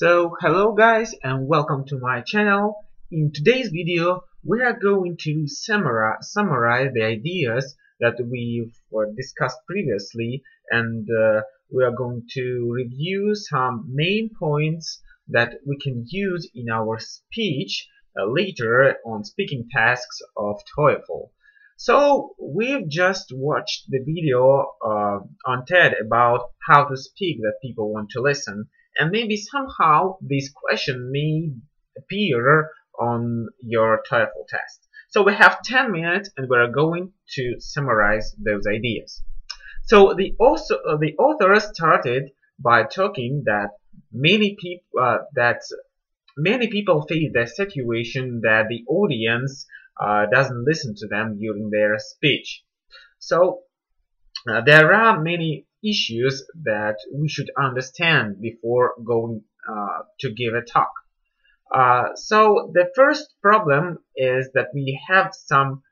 Hello guys and welcome to my channel. In today's video we are going to summarize the ideas that we've discussed previously, and we are going to review some main points that we can use in our speech later on speaking tasks of TOEFL. So we've just watched the video on TED about how to speak that people want to listen, and maybe somehow this question may appear on your TOEFL test. So we have 10 minutes and we're going to summarize those ideas. So the author started by talking that many people face the situation that the audience doesn't listen to them during their speech. So there are many issues that we should understand before going to give a talk. So the first problem is that we have some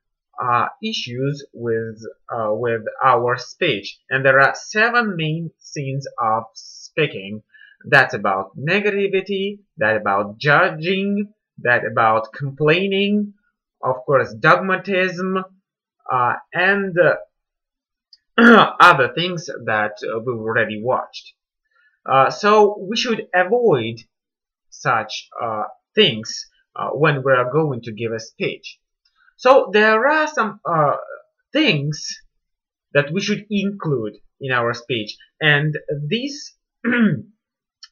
issues with our speech, and there are 7 main scenes of speaking. That's about negativity, that about judging, that about complaining, of course dogmatism, and other things that we've already watched. So we should avoid such things when we are going to give a speech. So there are some things that we should include in our speech, and these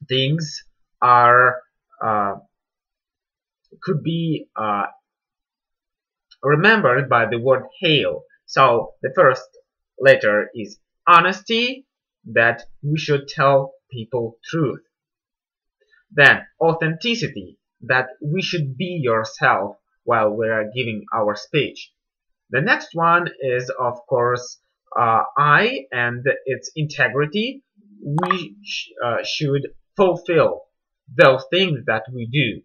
things are could be remembered by the word hail. So the first letter is honesty, that we should tell people truth. Then authenticity, that we should be yourself while we are giving our speech. The next one is of course I, and its integrity. We should fulfill those things that we do.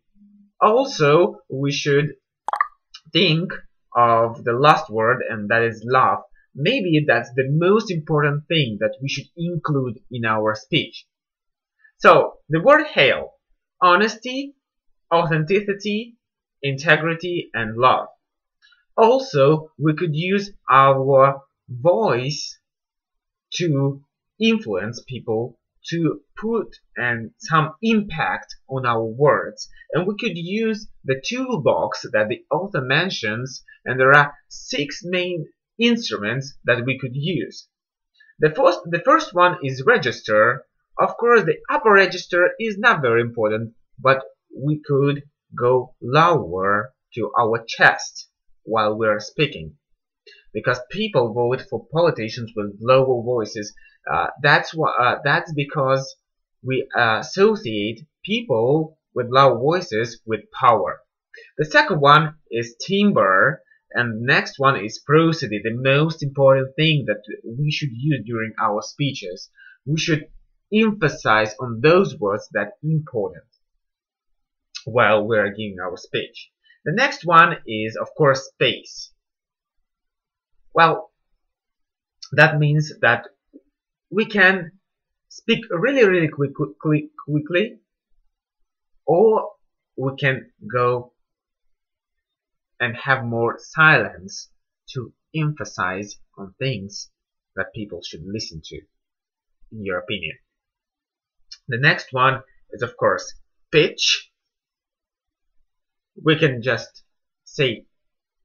Also, we should think of the last word, and that is love. Maybe that's the most important thing that we should include in our speech. So the word hail: honesty, authenticity, integrity, and love. Also, we could use our voice to influence people, to put some impact on our words, and we could use the toolbox that the author mentions, and there are 6 main instruments that we could use. The first one is register. Of course, the upper register is not very important, but we could go lower to our chest while we are speaking, because people vote for politicians with lower voices. That's because we associate people with loud voices with power. The second one is timbre, and the next one is prosody, the most important thing that we should use during our speeches. We should emphasize on those words that are important while we are giving our speech. The next one is of course space. Well, that means that we can speak really quickly, or we can go and have more silence to emphasize on things that people should listen to, in your opinion. The next one is of course pitch. We can just say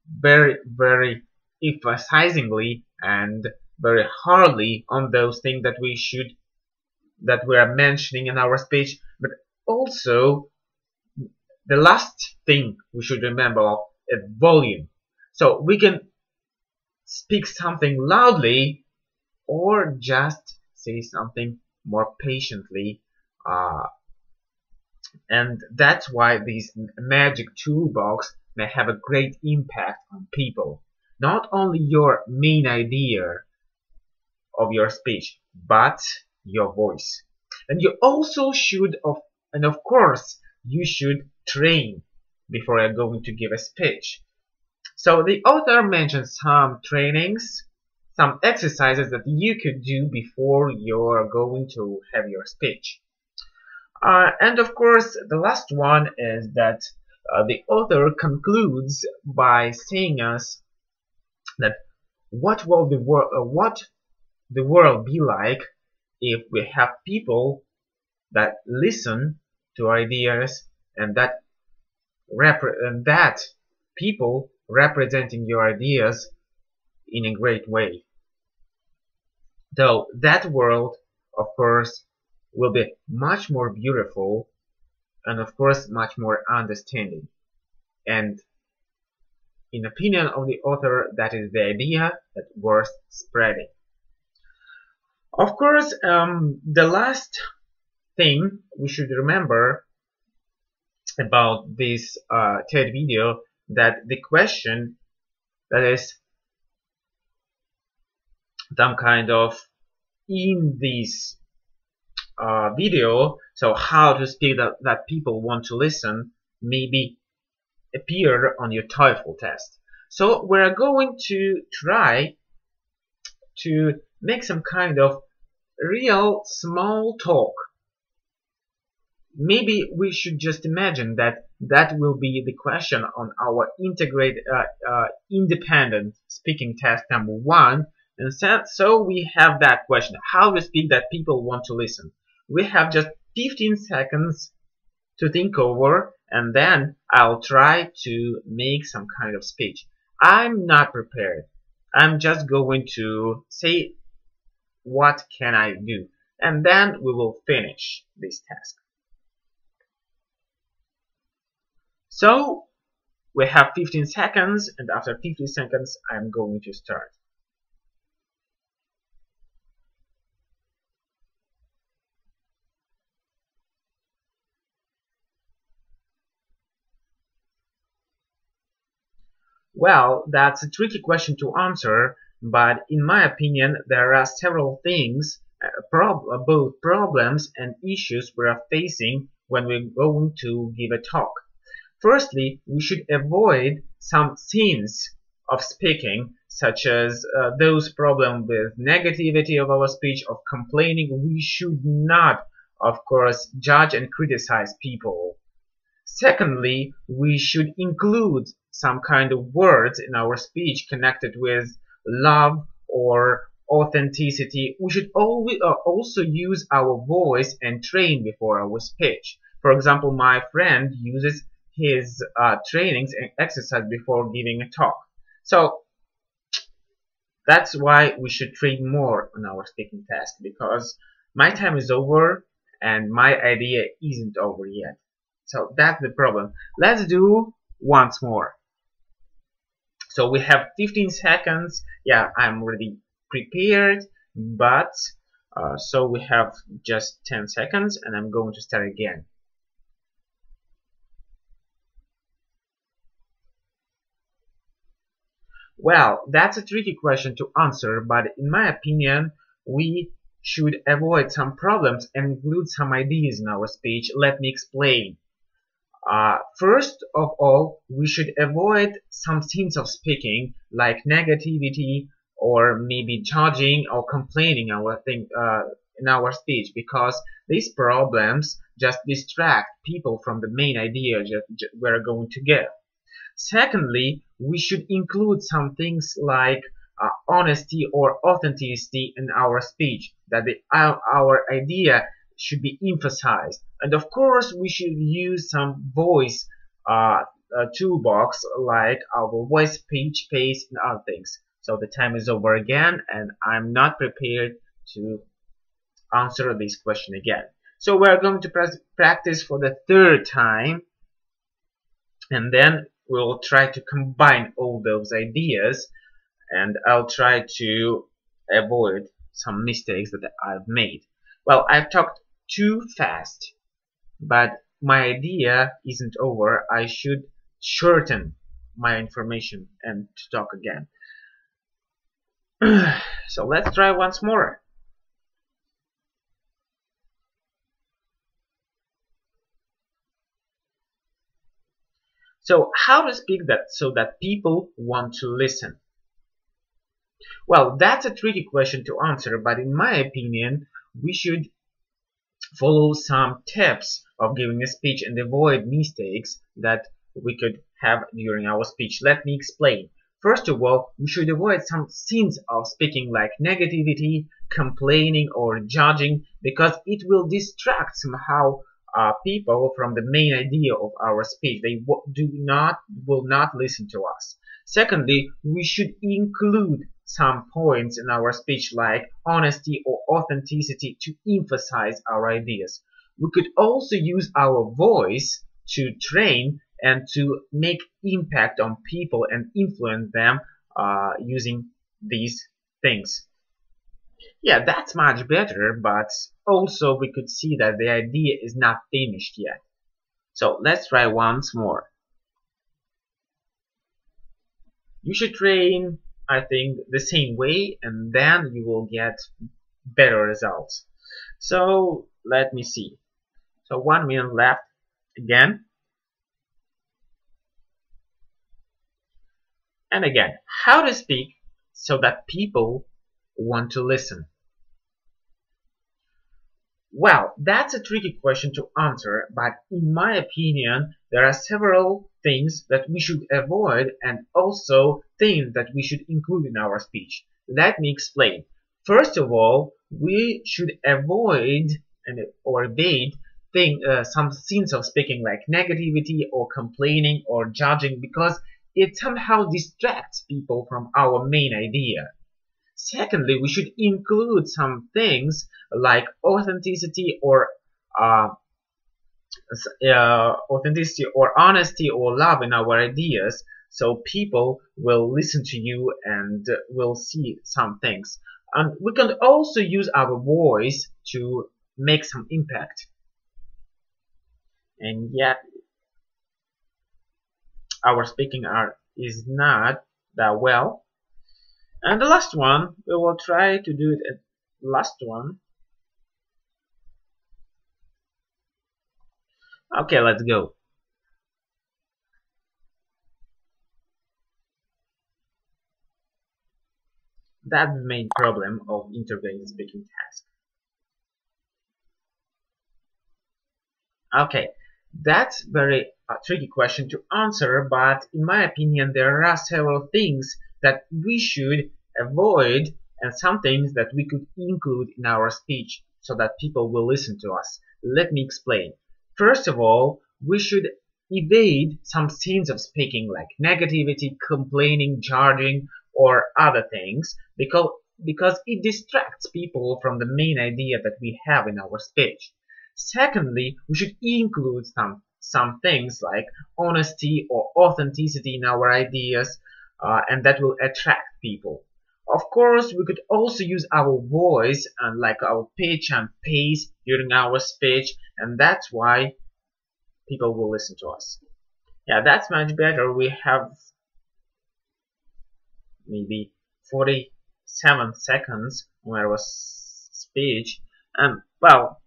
very emphasizingly and very hardly on those things that we are mentioning in our speech. But also the last thing we should remember is volume. So we can speak something loudly or just say something more patiently, and that's why this magic toolbox may have a great impact on people. Not only your main idea of your speech, but your voice. And you also should, and of course, you should train before you're going to give a speech. So the author mentions some trainings, some exercises that you could do before you're going to have your speech. And of course, the last one is that the author concludes by saying us that what the world be like if we have people that listen to ideas and that people representing your ideas in a great way. Though that world, of course, will be much more beautiful and of course much more understanding. And in opinion of the author, that is the idea that worth spreading. Of course, the last thing we should remember about this TED video, that the question that is some kind of in this video, so how to speak that people want to listen, maybe appear on your TOEFL test. So we're going to try to make some kind of real small talk. Maybe we should just imagine that will be the question on our independent speaking test number 1. And so we have that question, how to speak that people want to listen. We have just 15 seconds to think over, and then I'll try to make some kind of speech. I'm not prepared. I'm just going to say what can I do, and then we will finish this task. So we have 15 seconds, and after 15 seconds I'm going to start. Well, that's a tricky question to answer, but in my opinion there are several things, both problems and issues we are facing when we're going to give a talk. Firstly, we should avoid some sins of speaking, such as those problems with negativity of our speech, of complaining. We should not, of course, judge and criticize people. Secondly, we should include some kind of words in our speech connected with love or authenticity. We should always also use our voice and train before our speech. For example, my friend uses his trainings and exercise before giving a talk. So that's why we should train more on our speaking task, because my time is over and my idea isn't over yet. So that's the problem. Let's do once more. So we have 15 seconds. Yeah, I'm already prepared, but so we have just 10 seconds and I'm going to start again. Well, that's a tricky question to answer, but in my opinion, we should avoid some problems and include some ideas in our speech. Let me explain. First of all, we should avoid some scenes of speaking like negativity or maybe judging or complaining in our speech, because these problems just distract people from the main idea we're going to give. Secondly, we should include some things like honesty or authenticity in our speech, that our idea should be emphasized. And of course, we should use some voice toolbox like our voice, pitch, pace, and other things. So the time is over again, and I'm not prepared to answer this question again. So we're going to practice for the third time, and then we'll try to combine all those ideas, and I'll try to avoid some mistakes that I've made. Well, I've talked too fast, but my idea isn't over. I should shorten my information and to talk again. So let's try once more. So how to speak that so that people want to listen? Well, that's a tricky question to answer, but in my opinion, we should follow some tips of giving a speech and avoid mistakes that we could have during our speech. Let me explain. First of all, we should avoid some scenes of speaking like negativity, complaining, or judging, because it will distract somehow people from the main idea of our speech. They will not listen to us. Secondly, we should include some points in our speech like honesty or authenticity to emphasize our ideas. We could also use our voice to train and to make impact on people and influence them using these things. Yeah, that's much better, but also we could see that the idea is not finished yet. So let's try once more. You should train, I think, the same way, and then you will get better results. So let me see. So 1 minute left again. And again, how to speak so that people want to listen. Well, that's a tricky question to answer, but in my opinion, there are several things that we should avoid and also things that we should include in our speech. Let me explain. First of all, we should avoid or evade some scenes of speaking like negativity or complaining or judging, because it somehow distracts people from our main idea. Secondly, we should include some things like uh, authenticity or honesty or love in our ideas, so people will listen to you and will see some things. And we can also use our voice to make some impact. And yet, our speaking art is not that well. And the last one, we will try to do it at last one. Okay, let's go. That's the main problem of integrated speaking task. Okay, that's very tricky question to answer, but in my opinion, there are several things that we should avoid and some things that we could include in our speech so that people will listen to us. Let me explain. First of all, we should evade some scenes of speaking like negativity, complaining, judging, or other things, because it distracts people from the main idea that we have in our speech. Secondly, we should include some things like honesty or authenticity in our ideas, and that will attract people. Of course, we could also use our voice and like our pitch and pace during our speech, and that's why people will listen to us. Yeah, that's much better. We have maybe 47 seconds when I was speech, and well,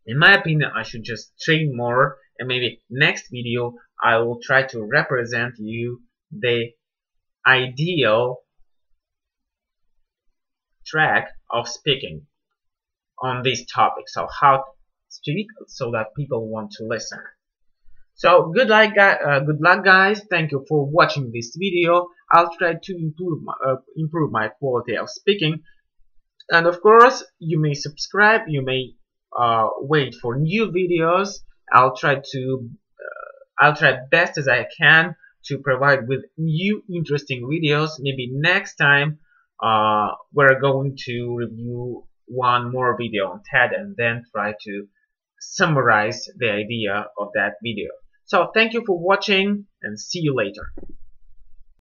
in my opinion, I should just train more, and maybe next video I will try to represent you the ideal track of speaking on this topic. So how to speak so that people want to listen. So good luck guys. Thank you for watching this video. I'll try to improve my quality of speaking. And of course, you may subscribe, you may wait for new videos. I'll try best as I can to provide with new interesting videos. Maybe next time we're going to review one more video on TED and then try to summarize the idea of that video. So thank you for watching and see you later.